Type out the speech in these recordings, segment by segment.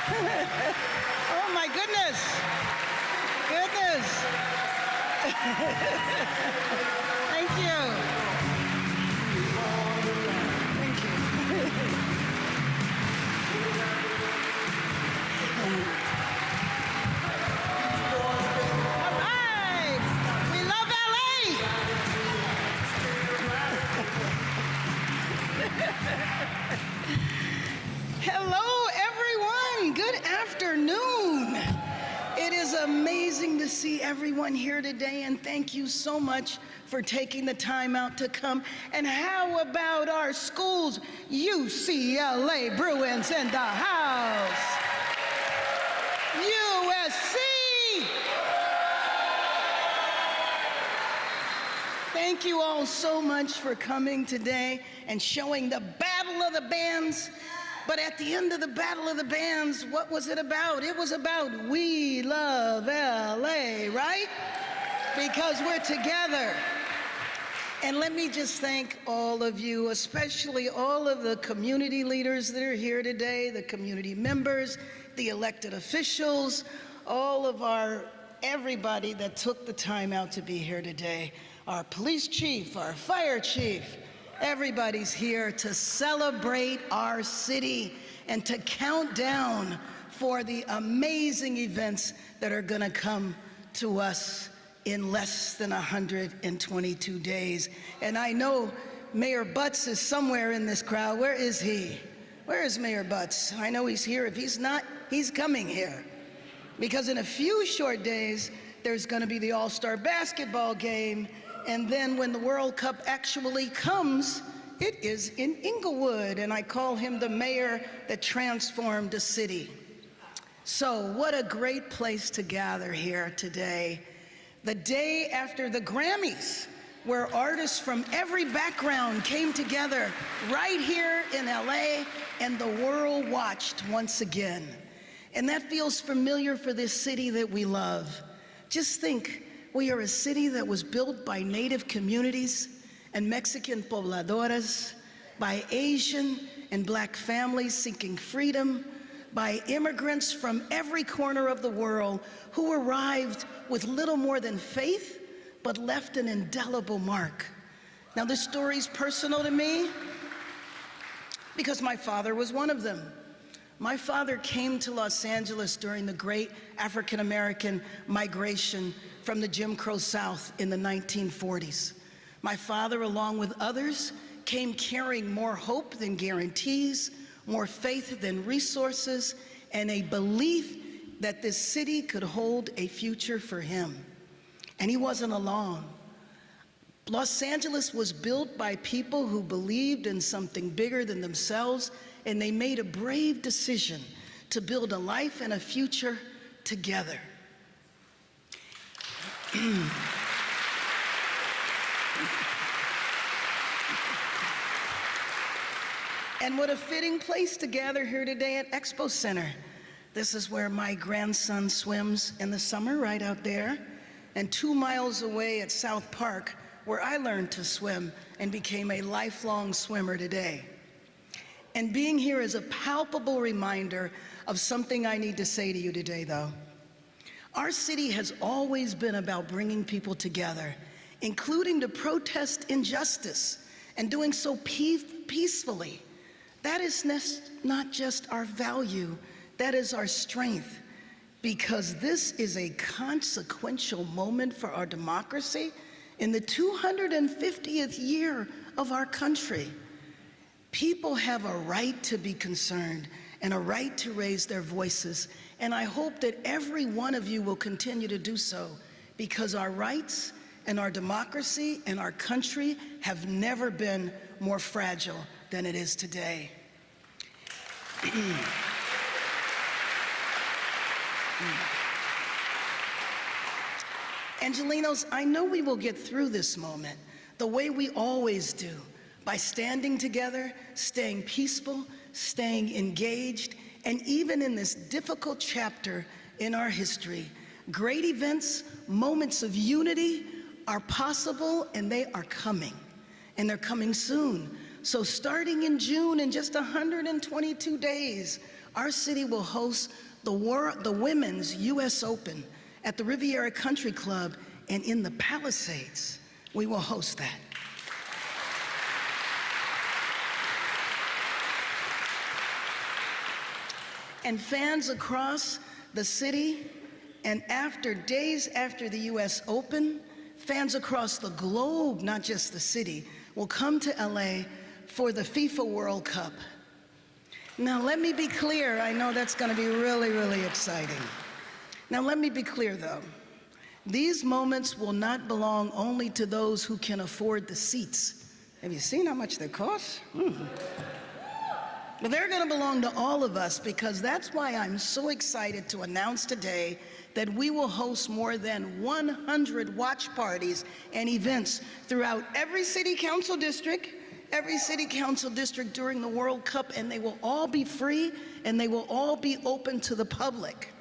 Oh my goodness. Goodness. Thank you. Thank you. All right. We love LA. Hello, everyone. Good afternoon. It is amazing to see everyone here today, and thank you so much for taking the time out to come. And how about our schools? UCLA Bruins in the house. USC. Thank you all so much for coming today and showing the Battle of the Bands. But at the end of the Battle of the Bands, what was it about? It was about we love LA, right? Because we're together. And let me just thank all of you, especially all of the community leaders that are here today, the community members, the elected officials, all of everybody that took the time out to be here today. Our police chief, our fire chief, everybody's here to celebrate our city and to count down for the amazing events that are gonna come to us in less than 122 days. And I know Mayor Butts is somewhere in this crowd. Where is he? Where is Mayor Butts? I know he's here. If he's not, he's coming here. Because in a few short days, there's gonna be the All-Star basketball game. And then when the World Cup actually comes, it is in Inglewood, and I call him the mayor that transformed a city. So what a great place to gather here today. The day after the Grammys, where artists from every background came together right here in LA, and the world watched once again. And that feels familiar for this city that we love. Just think, we are a city that was built by Native communities and Mexican pobladoras, by Asian and Black families seeking freedom, by immigrants from every corner of the world who arrived with little more than faith, but left an indelible mark. Now, this story's personal to me because my father was one of them. My father came to Los Angeles during the great African-American migration from the Jim Crow South in the 1940s. My father, along with others, came carrying more hope than guarantees, more faith than resources, and a belief that this city could hold a future for him. And he wasn't alone. Los Angeles was built by people who believed in something bigger than themselves, and they made a brave decision to build a life and a future together. And what a fitting place to gather here today at Expo Center. This is where my grandson swims in the summer, right out there. And 2 miles away at South Park, where I learned to swim and became a lifelong swimmer today. And being here is a palpable reminder of something I need to say to you today, though. Our city has always been about bringing people together, including to protest injustice, and doing so peacefully. That is not just our value, that is our strength, because this is a consequential moment for our democracy in the 250th year of our country. People have a right to be concerned and a right to raise their voices, and I hope that every one of you will continue to do so, because our rights and our democracy and our country have never been more fragile than it is today. Angelinos, I know we will get through this moment the way we always do, by standing together, staying peaceful, staying engaged, and even in this difficult chapter in our history, great events, moments of unity are possible, and they are coming, and they're coming soon. So starting in June, in just 122 days, Our city will host the Women's U.S. Open at the Riviera Country Club and in the Palisades. We will host that. And fans across the city, and days after the U.S. Open, fans across the globe, not just the city, will come to LA for the FIFA World Cup. Now, let me be clear. I know that's going to be really, really exciting. Now, let me be clear, though. These moments will not belong only to those who can afford the seats. Have you seen how much they cost? But they're going to belong to all of us, because that's why I'm so excited to announce today that we will host more than 100 watch parties and events throughout every city council district during the World Cup, and they will all be free and they will all be open to the public.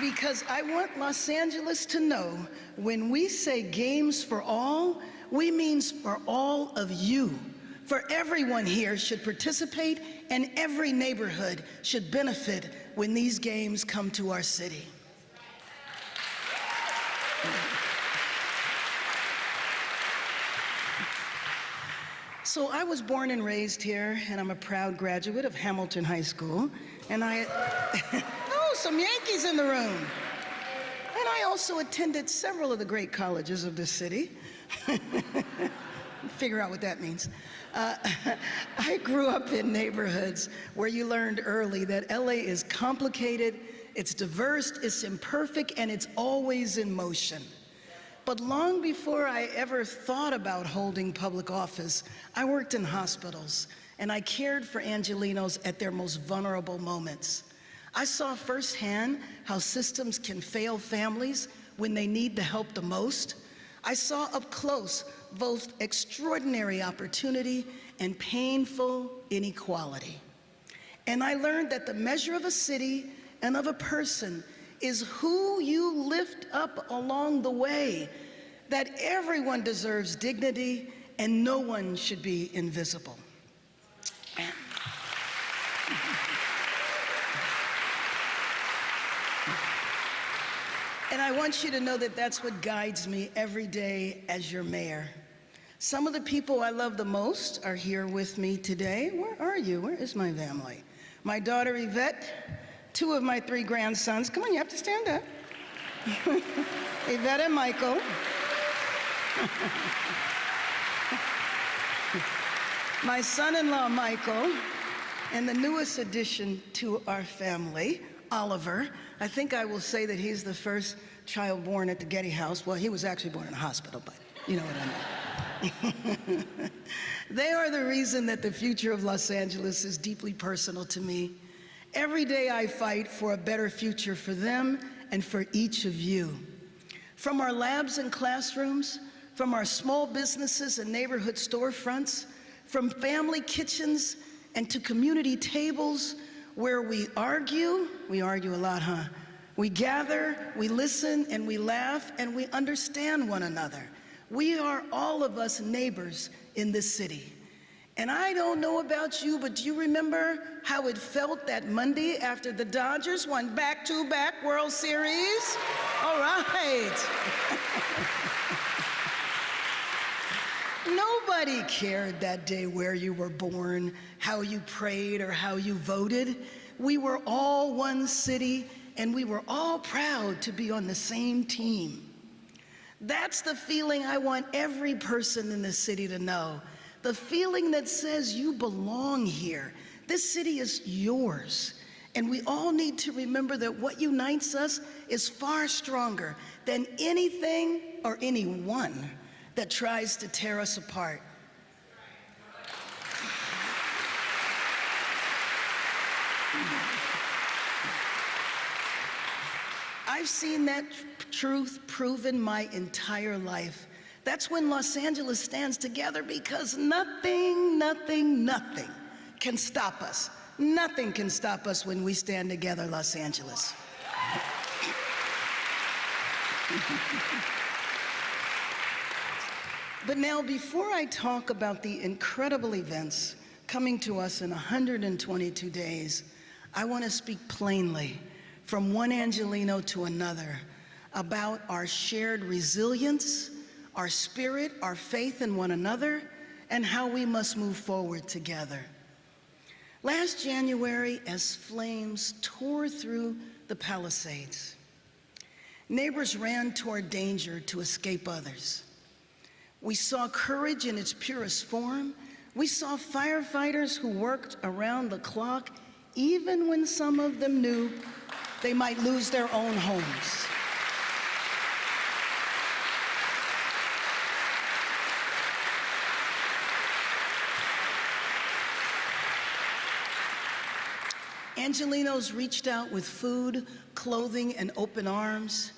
Because I want Los Angeles to know, when we say games for all, we mean for all of you. For everyone here should participate, and every neighborhood should benefit when these games come to our city. So I was born and raised here, and I'm a proud graduate of Hamilton High School, and oh, some Yankees in the room. And I also attended several of the great colleges of this city. Figure out what that means. I grew up in neighborhoods where you learned early that LA is complicated, it's diverse, it's imperfect, and it's always in motion. But long before I ever thought about holding public office, I worked in hospitals, and I cared for Angelenos at their most vulnerable moments. I saw firsthand how systems can fail families when they need the help the most. I saw up close both extraordinary opportunity and painful inequality. And I learned that the measure of a city and of a person is who you lift up along the way, that everyone deserves dignity and no one should be invisible. And I want you to know that that's what guides me every day as your mayor. Some of the people I love the most are here with me today. Where are you? Where is my family? My daughter Yvette, 2 of my 3 grandsons. Come on, you have to stand up. Yvette and Michael. My son-in-law, Michael, and the newest addition to our family, Oliver. I think I will say that he's the first child born at the Getty House. Well, he was actually born in a hospital, but you know what I mean. They are the reason that the future of Los Angeles is deeply personal to me. Every day I fight for a better future for them and for each of you. From our labs and classrooms, from our small businesses and neighborhood storefronts, from family kitchens and to community tables where we argue a lot, huh? We gather, we listen, and we laugh, and we understand one another. We are, all of us, neighbors in this city. And I don't know about you, but do you remember how it felt that Monday after the Dodgers won back-to-back World Series? All right. Nobody cared that day where you were born, how you prayed, or how you voted. We were all one city, and we were all proud to be on the same team. That's the feeling I want every person in this city to know. The feeling that says you belong here. This city is yours. And we all need to remember that what unites us is far stronger than anything or anyone that tries to tear us apart. I've seen that truth proven my entire life. That's when Los Angeles stands together, because nothing can stop us. Nothing can stop us when we stand together, Los Angeles. But now, before I talk about the incredible events coming to us in 122 days, I want to speak plainly from one Angelino to another about our shared resilience, our spirit, our faith in one another, and how we must move forward together. Last January, as flames tore through the Palisades, neighbors ran toward danger to escape others. We saw courage in its purest form. We saw firefighters who worked around the clock, even when some of them knew they might lose their own homes. Angelinos reached out with food, clothing, and open arms.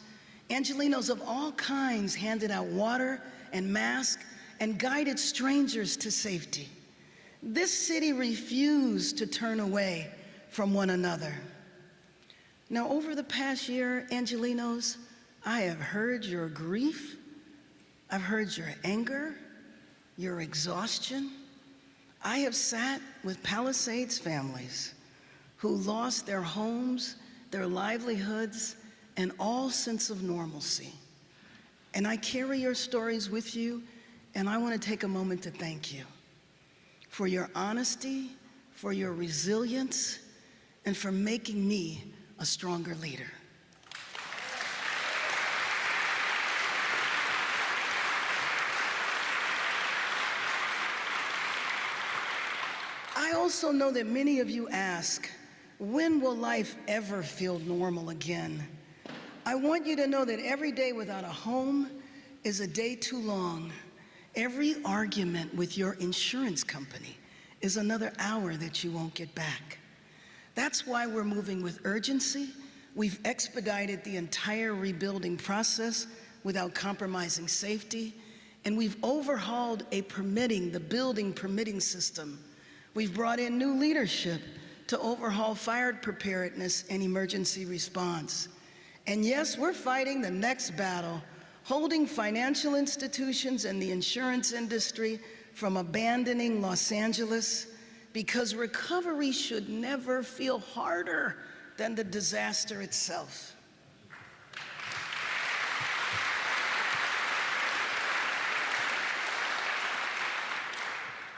Angelinos of all kinds handed out water and masks and guided strangers to safety. This city refused to turn away from one another. Now, over the past year, Angelinos, I have heard your grief, I've heard your anger, your exhaustion. I have sat with Palisades families who lost their homes, their livelihoods, and all sense of normalcy. And I carry your stories with you, and I want to take a moment to thank you for your honesty, for your resilience, and for making me a stronger leader. I also know that many of you ask, when will life ever feel normal again? I want you to know that every day without a home is a day too long. Every argument with your insurance company is another hour that you won't get back. That's why we're moving with urgency. We've expedited the entire rebuilding process without compromising safety, and we've overhauled the building permitting system. We've brought in new leadership to overhaul fire preparedness and emergency response. And yes, we're fighting the next battle, holding financial institutions and the insurance industry from abandoning Los Angeles, because recovery should never feel harder than the disaster itself.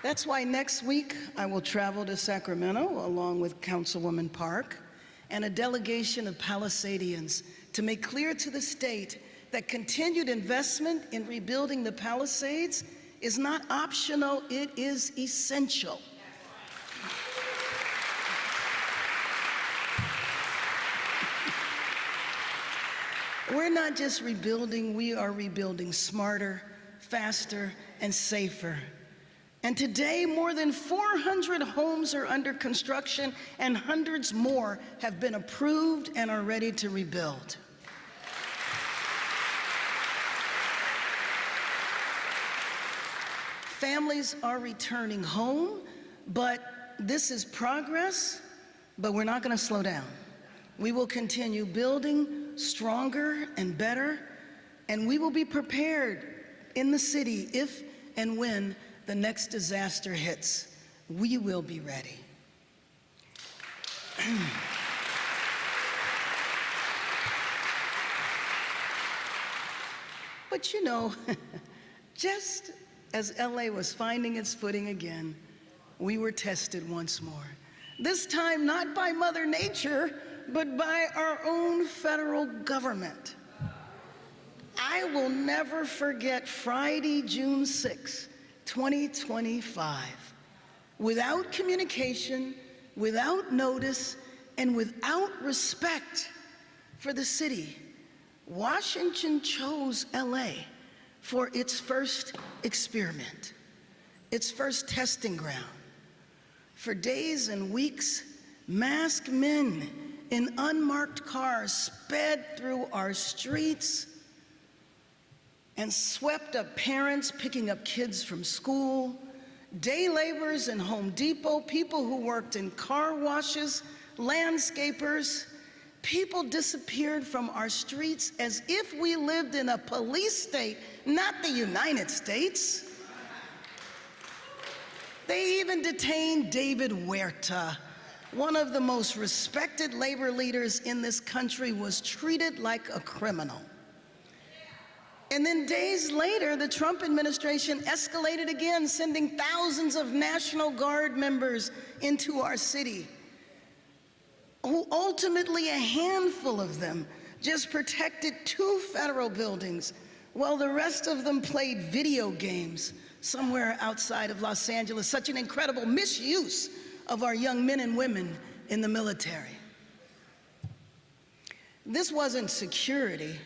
That's why next week I will travel to Sacramento along with Councilwoman Park and a delegation of Palisadians to make clear to the state that continued investment in rebuilding the Palisades is not optional, it is essential. We're not just rebuilding, we are rebuilding smarter, faster, and safer. And today, more than 400 homes are under construction, and hundreds more have been approved and are ready to rebuild. Families are returning home, but this is progress, but we're not going to slow down. We will continue building stronger and better, and we will be prepared in the city if and when the next disaster hits. We will be ready. But you know, just as LA was finding its footing again, we were tested once more. This time not by Mother Nature, but by our own federal government. I will never forget Friday, June 6, 2025. Without communication, without notice, and without respect for the city, Washington chose LA for its first experiment, its first testing ground. For days and weeks, masked men in unmarked cars sped through our streets and swept up parents picking up kids from school, day laborers in Home Depot, people who worked in car washes, landscapers. People disappeared from our streets as if we lived in a police state, not the United States. They even detained David Huerta, one of the most respected labor leaders in this country, was treated like a criminal. And then days later, the Trump administration escalated again, sending thousands of National Guard members into our city, who ultimately, a handful of them, just protected 2 federal buildings, while the rest of them played video games somewhere outside of Los Angeles. Such an incredible misuse of our young men and women in the military. This wasn't security,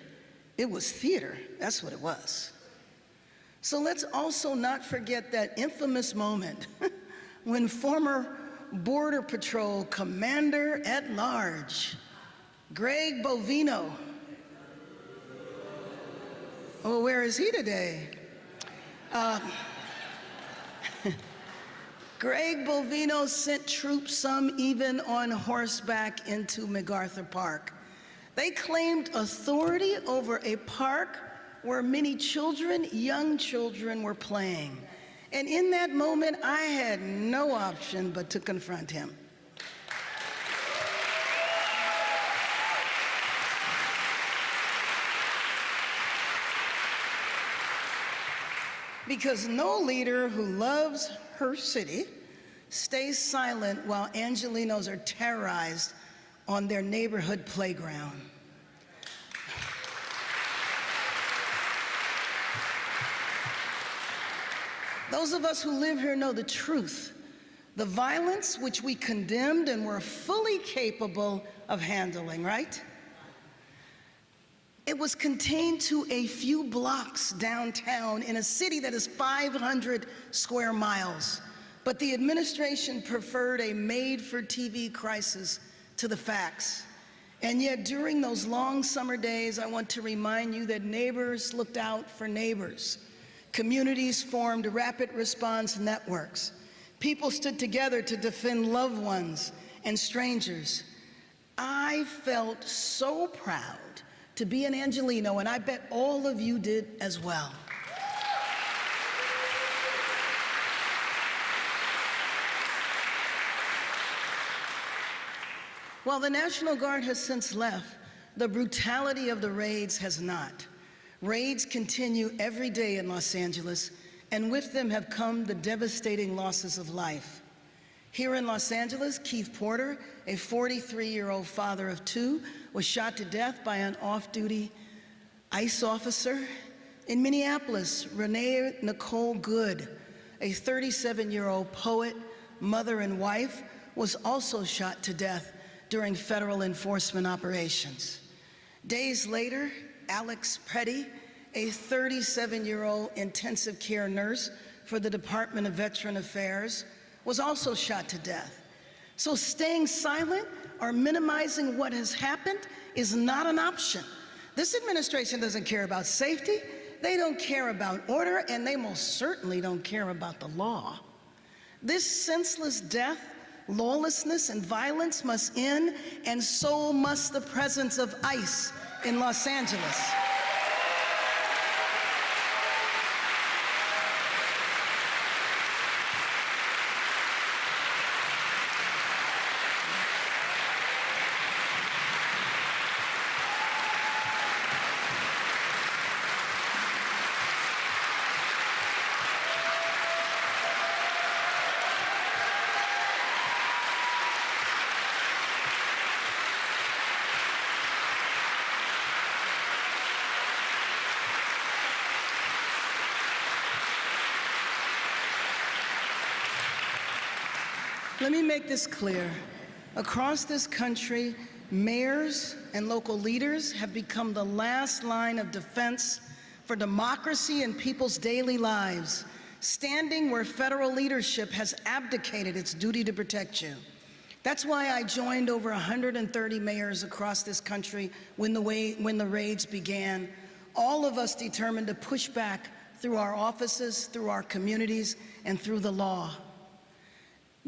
it was theater. That's what it was. So let's also not forget that infamous moment when former Border Patrol Commander-at-Large Greg Bovino, oh, where is he today? Greg Bovino sent troops, some even on horseback, into MacArthur Park. They claimed authority over a park where many children, young children, were playing. And in that moment, I had no option but to confront him. Because no leader who loves her city stays silent while Angelenos are terrorized on their neighborhood playground. Those of us who live here know the truth. The violence which we condemned and were fully capable of handling, right? It was contained to a few blocks downtown in a city that is 500 square miles. But the administration preferred a made-for-TV crisis to the facts. And yet, during those long summer days, I want to remind you that neighbors looked out for neighbors. Communities formed rapid response networks. People stood together to defend loved ones and strangers. I felt so proud to be an Angeleno, and I bet all of you did as well. While the National Guard has since left, the brutality of the raids has not. Raids continue every day in Los Angeles, and with them have come the devastating losses of life. Here in Los Angeles, Keith Porter, a 43-year-old father of 2, was shot to death by an off-duty ICE officer. In Minneapolis, Renee Nicole Good, a 37-year-old poet, mother, and wife, was also shot to death during federal enforcement operations. Days later, Alex Petty, a 37-year-old intensive care nurse for the Department of Veteran Affairs, was also shot to death. So staying silent or minimizing what has happened is not an option. This administration doesn't care about safety, they don't care about order, and they most certainly don't care about the law. This senseless death, lawlessness, and violence must end, and so must the presence of ICE in Los Angeles. Let me make this clear. Across this country, mayors and local leaders have become the last line of defense for democracy and people's daily lives, standing where federal leadership has abdicated its duty to protect you. That's why I joined over 130 mayors across this country when the raids began, all of us determined to push back through our offices, through our communities, and through the law.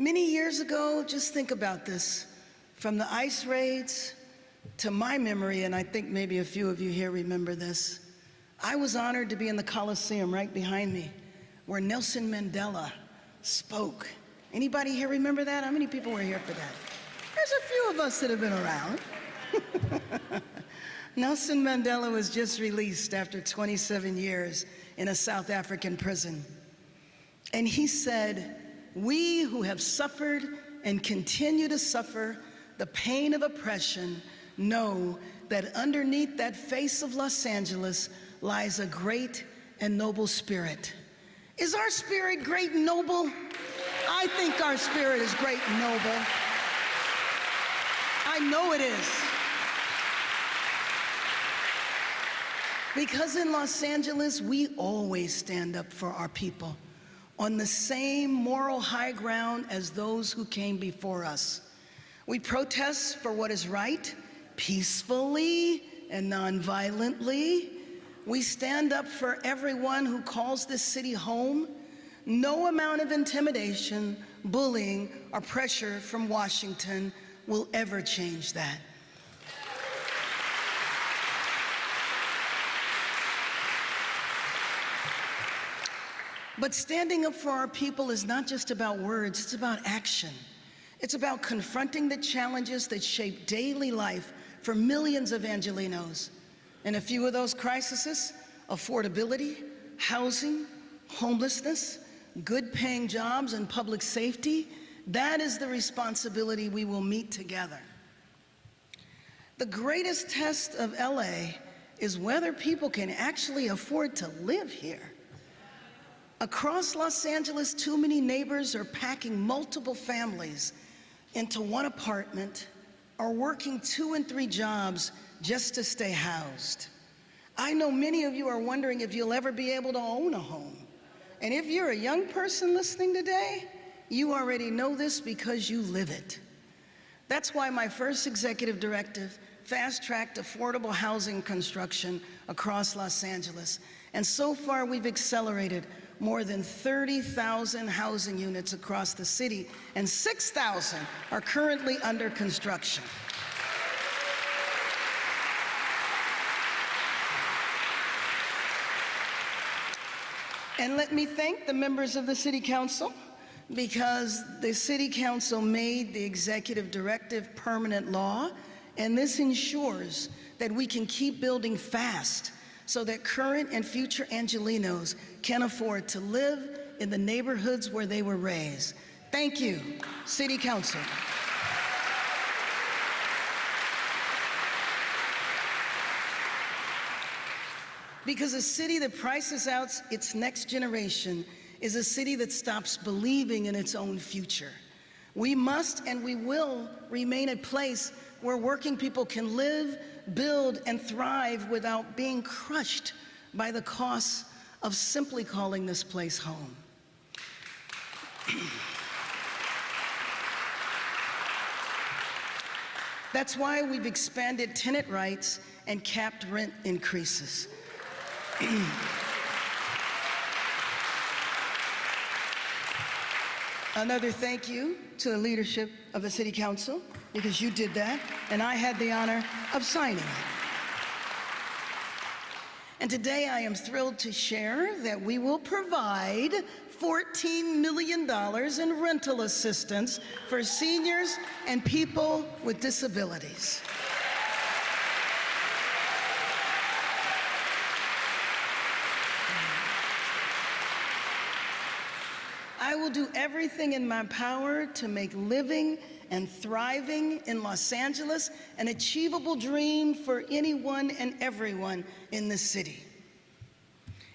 Many years ago, just think about this, from the ICE raids to my memory, and I think maybe a few of you here remember this, I was honored to be in the Coliseum right behind me, where Nelson Mandela spoke. Anybody here remember that? How many people were here for that? There's a few of us that have been around. Nelson Mandela was just released after 27 years in a South African prison. And he said, "We who have suffered and continue to suffer the pain of oppression know that underneath that face of Los Angeles lies a great and noble spirit." Is our spirit great and noble? I think our spirit is great and noble. I know it is. Because in Los Angeles, we always stand up for our people on the same moral high ground as those who came before us. We protest for what is right, peacefully and nonviolently. We stand up for everyone who calls this city home. No amount of intimidation, bullying, or pressure from Washington will ever change that. But standing up for our people is not just about words, it's about action. It's about confronting the challenges that shape daily life for millions of Angelenos. And a few of those crises: affordability, housing, homelessness, good-paying jobs, and public safety. That is the responsibility we will meet together. The greatest test of LA is whether people can actually afford to live here. Across Los Angeles, too many neighbors are packing multiple families into one apartment or working 2 and 3 jobs just to stay housed. I know many of you are wondering if you'll ever be able to own a home. And if you're a young person listening today, you already know this because you live it. That's why my first executive directive fast-tracked affordable housing construction across Los Angeles. And so far, we've accelerated more than 30,000 housing units across the city, and 6,000 are currently under construction. And let me thank the members of the City Council, because the City Council made the executive directive permanent law, and this ensures that we can keep building fast so that current and future Angelenos can afford to live in the neighborhoods where they were raised. Thank you, City Council. Because a city that prices out its next generation is a city that stops believing in its own future. We must and we will remain a place where working people can live, build, and thrive without being crushed by the costs of simply calling this place home. That's why we've expanded tenant rights and capped rent increases. Another thank you to the leadership of the City Council, because you did that, and I had the honor of signing it. And today I am thrilled to share that we will provide $14 million in rental assistance for seniors and people with disabilities. I will do everything in my power to make living and thriving in Los Angeles an achievable dream for anyone and everyone in this city.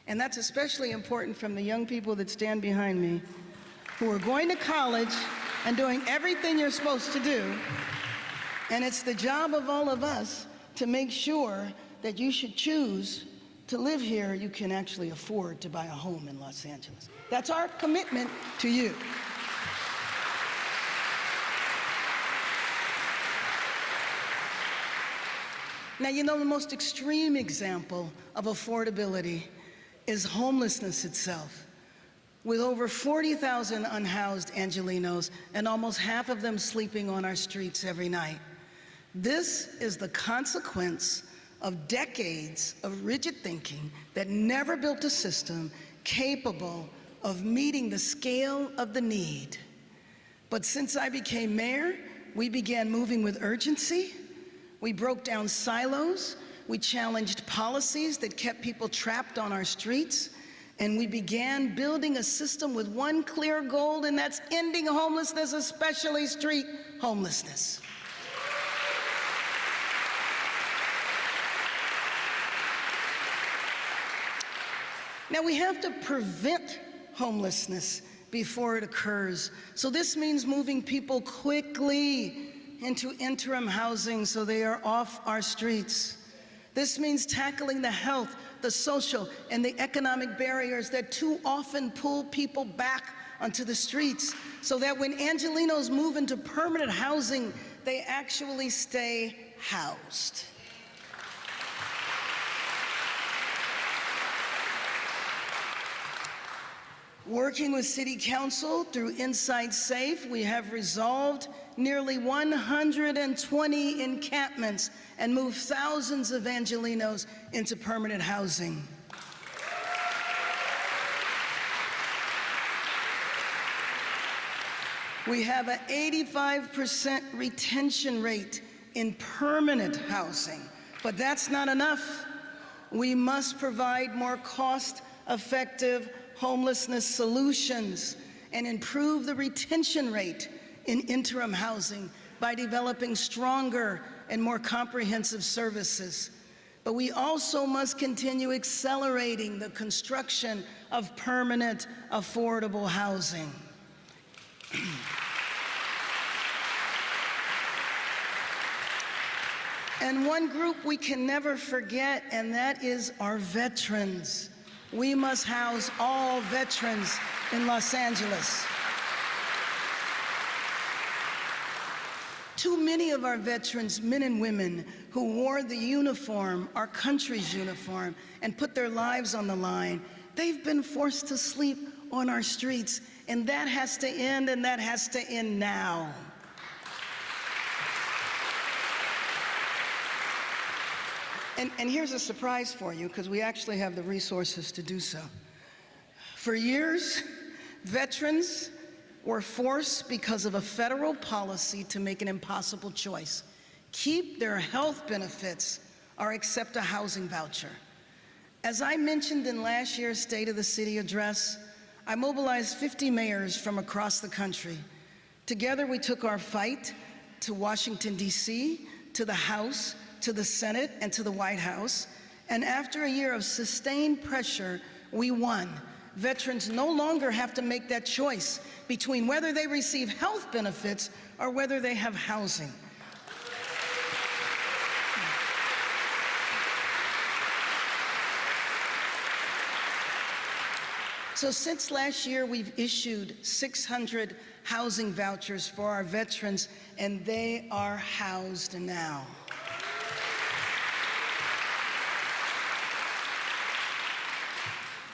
And that's especially important from the young people that stand behind me, who are going to college and doing everything you're supposed to do. And it's the job of all of us to make sure that you should choose to live here, you can actually afford to buy a home in Los Angeles. That's our commitment to you. Now, you know, the most extreme example of affordability is homelessness itself. With over 40,000 unhoused Angelenos and almost half of them sleeping on our streets every night. This is the consequence of decades of rigid thinking that never built a system capable of meeting the scale of the need. But since I became mayor, we began moving with urgency. We broke down silos. We challenged policies that kept people trapped on our streets. And we began building a system with one clear goal, and that's ending homelessness, especially street homelessness. Now, we have to prevent homelessness before it occurs. So this means moving people quickly into interim housing so they are off our streets. This means tackling the health, the social, and the economic barriers that too often pull people back onto the streets, so that when Angelenos move into permanent housing, they actually stay housed. Working with City Council through Inside Safe, we have resolved nearly 120 encampments and moved thousands of Angelenos into permanent housing. We have an 85% retention rate in permanent housing, but that's not enough. We must provide more cost-effective homelessness solutions and improve the retention rate in interim housing by developing stronger and more comprehensive services. But we also must continue accelerating the construction of permanent, affordable housing. And one group we can never forget, and that is our veterans. We must house all veterans in Los Angeles. Too many of our veterans, men and women, who wore the uniform, our country's uniform, and put their lives on the line, they've been forced to sleep on our streets, and that has to end, and that has to end now. And here's a surprise for you, because we actually have the resources to do so. For years, veterans were forced because of a federal policy to make an impossible choice: keep their health benefits or accept a housing voucher. As I mentioned in last year's State of the City address, I mobilized 50 mayors from across the country. Together, we took our fight to Washington, D.C., to the House, to the Senate, and to the White House. And after a year of sustained pressure, we won. Veterans no longer have to make that choice between whether they receive health benefits or whether they have housing. So since last year, we've issued 600 housing vouchers for our veterans, and they are housed now.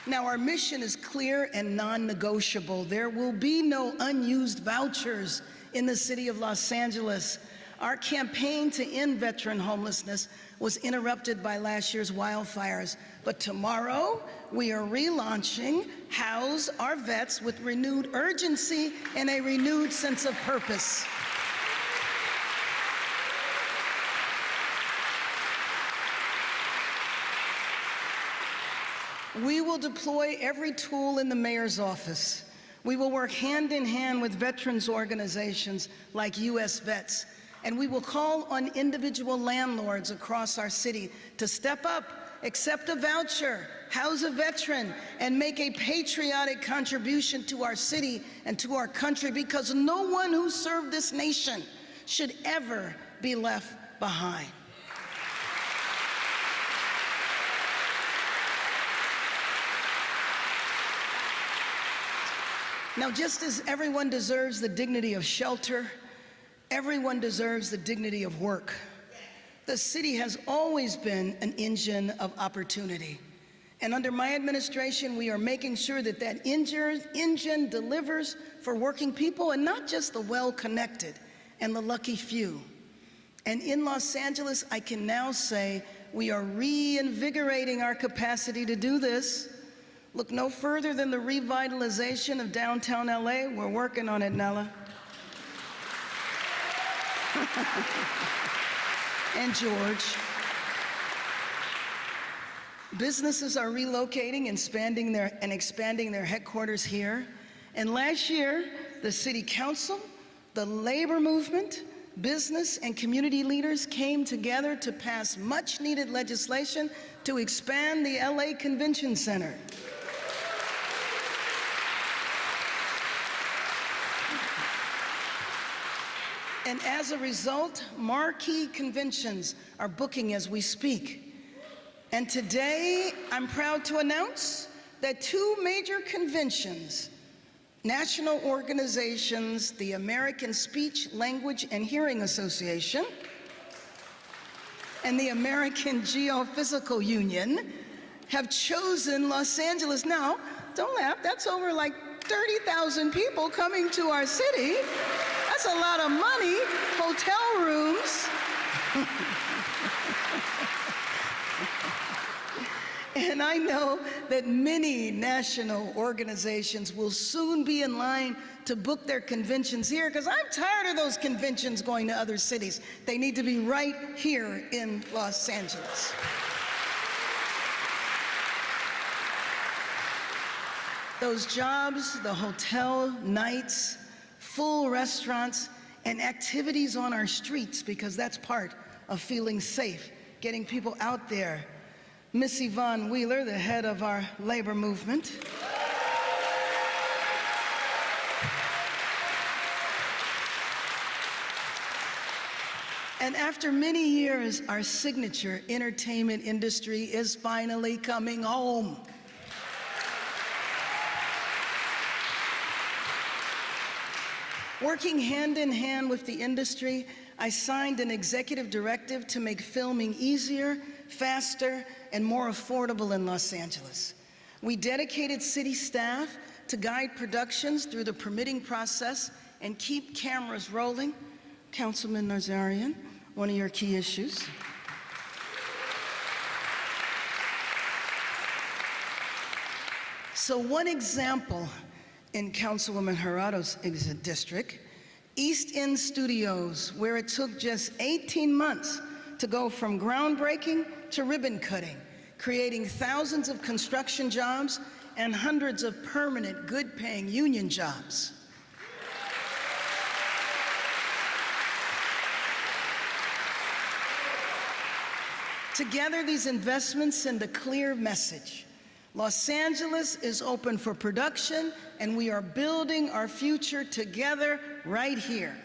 Now, our mission is clear and non-negotiable. There will be no unused vouchers in the city of Los Angeles. Our campaign to end veteran homelessness was interrupted by last year's wildfires. But tomorrow, we are relaunching House Our Vets with renewed urgency and a renewed sense of purpose. We will deploy every tool in the mayor's office. We will work hand in hand with veterans organizations like U.S. Vets, and we will call on individual landlords across our city to step up, accept a voucher, house a veteran, and make a patriotic contribution to our city and to our country, because no one who served this nation should ever be left behind. Now, just as everyone deserves the dignity of shelter, everyone deserves the dignity of work. The city has always been an engine of opportunity. And under my administration, we are making sure that that engine delivers for working people, and not just the well-connected and the lucky few. And in Los Angeles, I can now say we are reinvigorating our capacity to do this. Look no further than the revitalization of downtown LA. We're working on it, Nella. And George. Businesses are relocating and expanding their headquarters here. And last year, the City Council, the labor movement, business and community leaders came together to pass much-needed legislation to expand the LA Convention Center. And as a result, marquee conventions are booking as we speak. And today, I'm proud to announce that two major conventions, national organizations, the American Speech, Language, and Hearing Association, and the American Geophysical Union, have chosen Los Angeles. Now, don't laugh, that's over like 30,000 people coming to our city. That's a lot of money, hotel rooms. And I know that many national organizations will soon be in line to book their conventions here, because I'm tired of those conventions going to other cities. They need to be right here in Los Angeles. Those jobs, the hotel nights, full restaurants, and activities on our streets, because that's part of feeling safe, getting people out there. Miss Yvonne Wheeler, the head of our labor movement, and after many years, our signature entertainment industry is finally coming home. Working hand in hand with the industry, I signed an executive directive to make filming easier, faster, and more affordable in Los Angeles. We dedicated city staff to guide productions through the permitting process and keep cameras rolling. Councilman Nazarian, one of your key issues. So one example in Councilwoman Jurado's district, East End Studios, where it took just 18 months to go from groundbreaking to ribbon cutting, creating thousands of construction jobs and hundreds of permanent, good-paying union jobs. Together, these investments send a clear message. Los Angeles is open for production, and we are building our future together right here.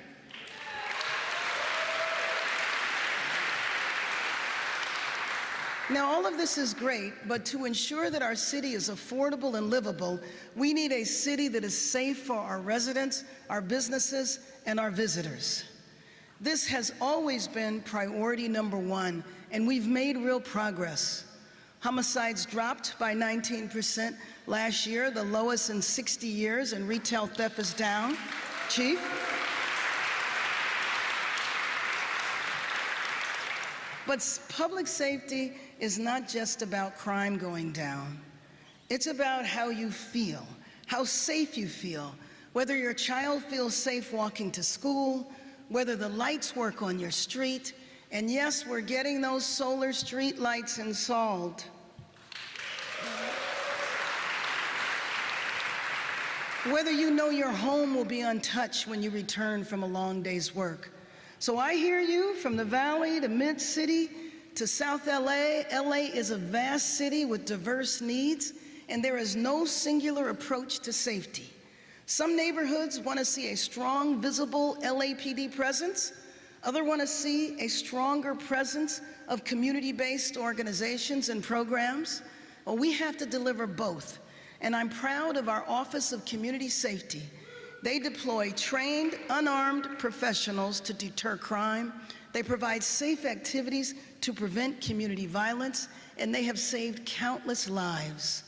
Now, all of this is great, but to ensure that our city is affordable and livable, we need a city that is safe for our residents, our businesses, and our visitors. This has always been priority number one, and we've made real progress. Homicides dropped by 19% last year, the lowest in 60 years, and retail theft is down. Chief? But public safety is not just about crime going down. It's about how you feel, how safe you feel, whether your child feels safe walking to school, whether the lights work on your street, and yes, we're getting those solar street lights installed. Whether you know your home will be untouched when you return from a long day's work. So I hear you from the Valley to Mid-City to South LA. LA is a vast city with diverse needs, and there is no singular approach to safety. Some neighborhoods want to see a strong, visible LAPD presence. Others want to see a stronger presence of community-based organizations and programs. Well, we have to deliver both. And I'm proud of our Office of Community Safety. They deploy trained, unarmed professionals to deter crime. They provide safe activities to prevent community violence, and they have saved countless lives.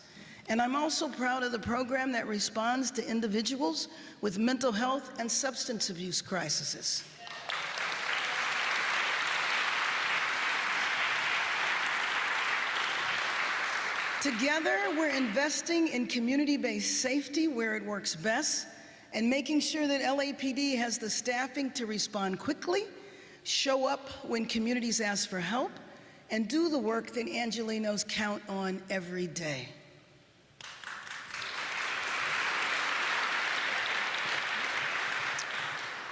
And I'm also proud of the program that responds to individuals with mental health and substance abuse crises. Together, we're investing in community-based safety where it works best and making sure that LAPD has the staffing to respond quickly, show up when communities ask for help, and do the work that Angelenos count on every day.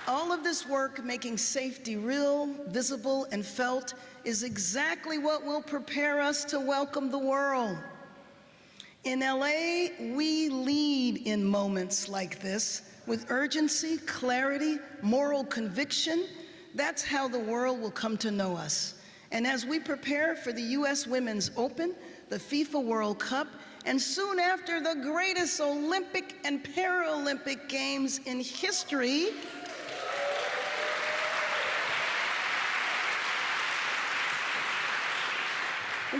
All of this work making safety real, visible, and felt is exactly what will prepare us to welcome the world. In LA, we lead in moments like this with urgency, clarity, moral conviction. That's how the world will come to know us. And as we prepare for the U.S. Women's Open, the FIFA World Cup, and soon after the greatest Olympic and Paralympic Games in history,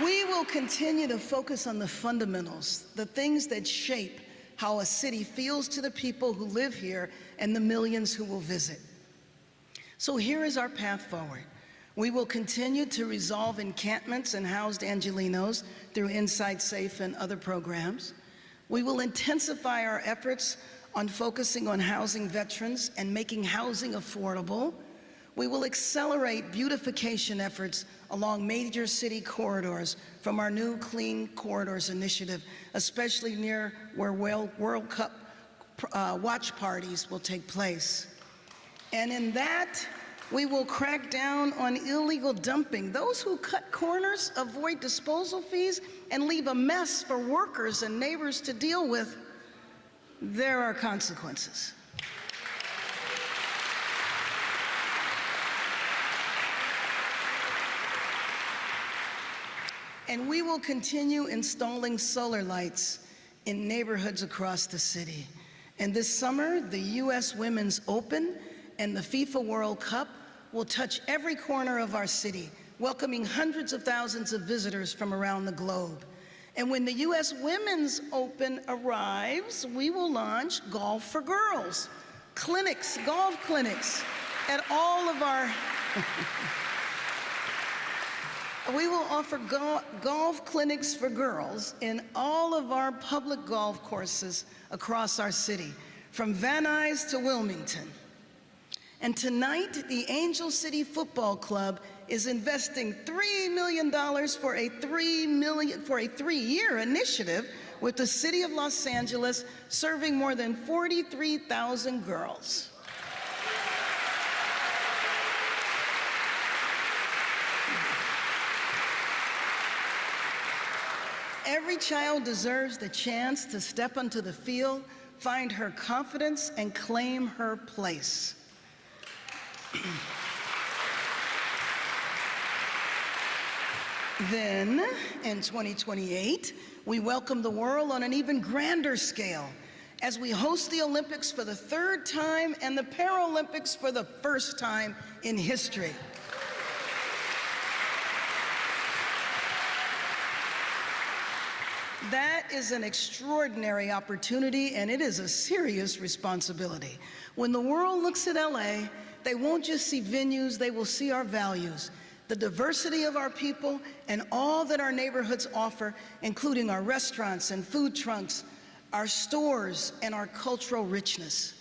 we will continue to focus on the fundamentals, the things that shape how a city feels to the people who live here and the millions who will visit. So here is our path forward. We will continue to resolve encampments and housed Angelenos through Inside Safe and other programs. We will intensify our efforts on focusing on housing veterans and making housing affordable. We will accelerate beautification efforts along major city corridors from our new Clean Corridors initiative, especially near where World Cup watch parties will take place. And in that, we will crack down on illegal dumping. Those who cut corners, avoid disposal fees, and leave a mess for workers and neighbors to deal with, there are consequences. And we will continue installing solar lights in neighborhoods across the city. And this summer, the U.S. Women's Open and the FIFA World Cup will touch every corner of our city, welcoming hundreds of thousands of visitors from around the globe. And when the U.S. Women's Open arrives, we will launch Golf for Girls, clinics, golf clinics at all of our we will offer golf clinics for girls in all of our public golf courses across our city, from Van Nuys to Wilmington. And tonight, the Angel City Football Club is investing $3 million for a three-year initiative with the City of Los Angeles, serving more than 43,000 girls. Every child deserves the chance to step onto the field, find her confidence, and claim her place. Then, in 2028, we welcome the world on an even grander scale as we host the Olympics for the third time and the Paralympics for the first time in history. That is an extraordinary opportunity, and it is a serious responsibility. When the world looks at LA, they won't just see venues, they will see our values, the diversity of our people, and all that our neighborhoods offer, including our restaurants and food trucks, our stores, and our cultural richness.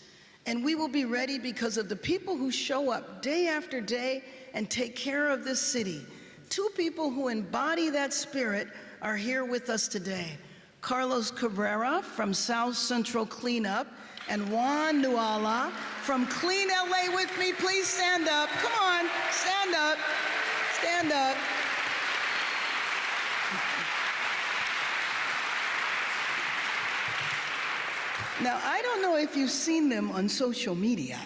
And we will be ready because of the people who show up day after day and take care of this city. Two people who embody that spirit are here with us today. Carlos Cabrera from South Central Cleanup and Juan Nuala from Clean LA with me. Please stand up. Come on, stand up. Stand up. Now, I don't know if you've seen them on social media,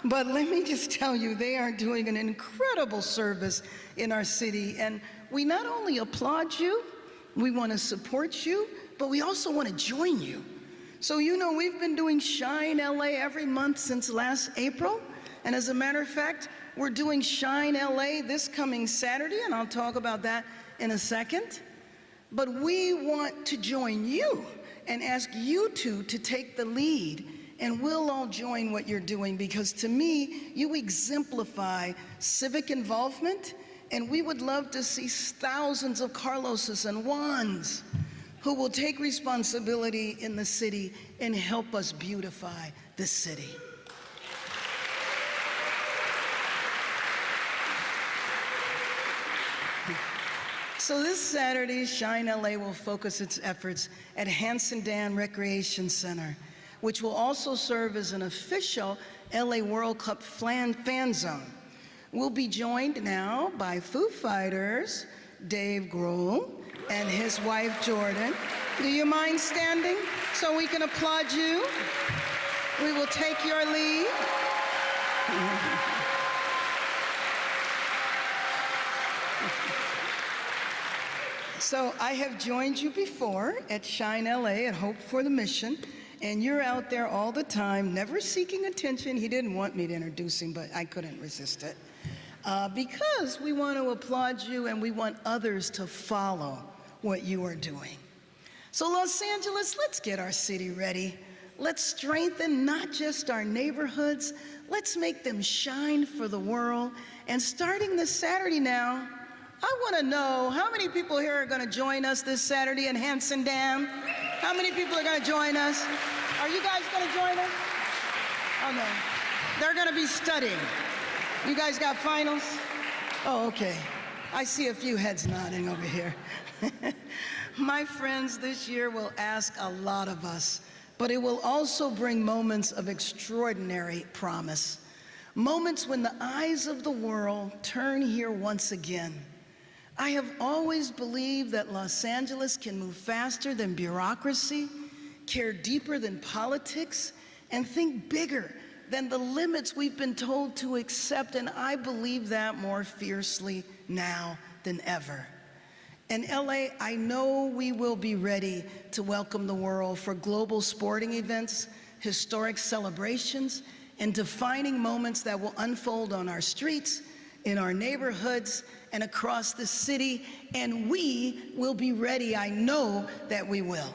but let me just tell you, they are doing an incredible service in our city. And we not only applaud you, we want to support you, but we also want to join you. So, you know, we've been doing Shine LA every month since last April. And as a matter of fact, we're doing Shine LA this coming Saturday, and I'll talk about that in a second. But we want to join you and ask you two to take the lead, and we'll all join what you're doing, because to me, you exemplify civic involvement, and we would love to see thousands of Carloses and Juans who will take responsibility in the city and help us beautify this city. So this Saturday, Shine LA will focus its efforts at Hanson Dam Recreation Center, which will also serve as an official LA World Cup fan zone. We'll be joined now by Foo Fighters, Dave Grohl, and his wife, Jordan. Do you mind standing so we can applaud you? We will take your lead. So I have joined you before at Shine LA at Hope for the Mission, and you're out there all the time, never seeking attention. He didn't want me to introduce him, but I couldn't resist it. Because we want to applaud you and we want others to follow what you are doing. So Los Angeles, let's get our city ready. Let's strengthen not just our neighborhoods, let's make them shine for the world. And starting this Saturday now, I want to know how many people here are going to join us this Saturday in Hanson Dam? How many people are going to join us? Are you guys going to join us? Oh no, they're going to be studying. You guys got finals? Oh, okay. I see a few heads nodding over here. My friends, this year will ask a lot of us, but it will also bring moments of extraordinary promise. Moments when the eyes of the world turn here once again. I have always believed that Los Angeles can move faster than bureaucracy, care deeper than politics, and think bigger than the limits we've been told to accept, and I believe that more fiercely now than ever. In LA, I know we will be ready to welcome the world for global sporting events, historic celebrations, and defining moments that will unfold on our streets, in our neighborhoods, and across the city, and we will be ready. I know that we will.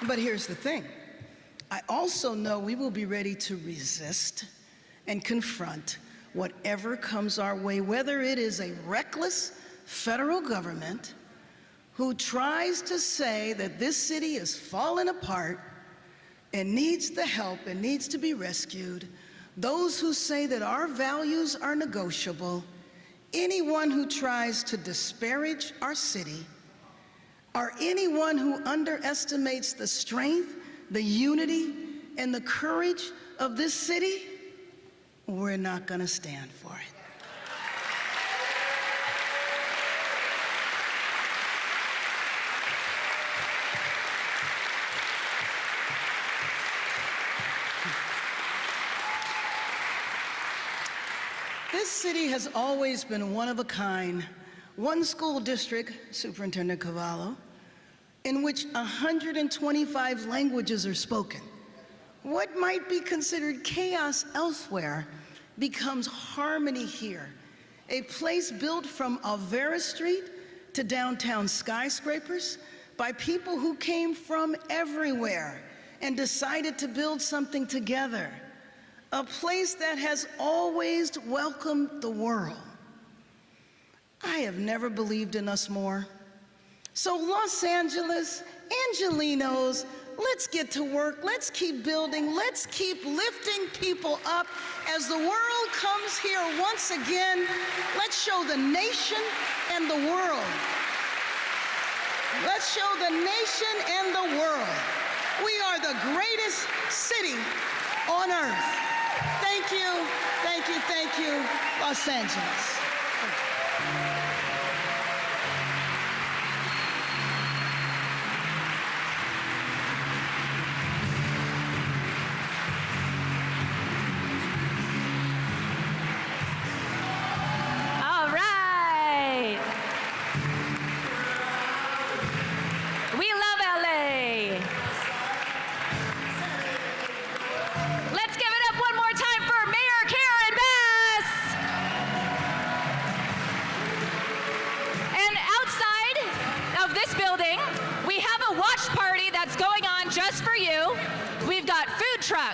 But here's the thing. I also know we will be ready to resist and confront whatever comes our way, whether it is a reckless federal government who tries to say that this city is falling apart and needs the help and needs to be rescued, those who say that our values are negotiable, anyone who tries to disparage our city, or anyone who underestimates the strength, the unity, and the courage of this city, we're not going to stand for it. This city has always been one of a kind, one school district, Superintendent Cavallo, in which 125 languages are spoken. What might be considered chaos elsewhere becomes harmony here. A place built from Alvera Street to downtown skyscrapers by people who came from everywhere and decided to build something together. A place that has always welcomed the world. I have never believed in us more. So Los Angeles, Angelinos, let's get to work. Let's keep building. Let's keep lifting people up as the world comes here once again. Let's show the nation and the world. Let's show the nation and the world. We are the greatest city on earth. Thank you, thank you, thank you, Los Angeles.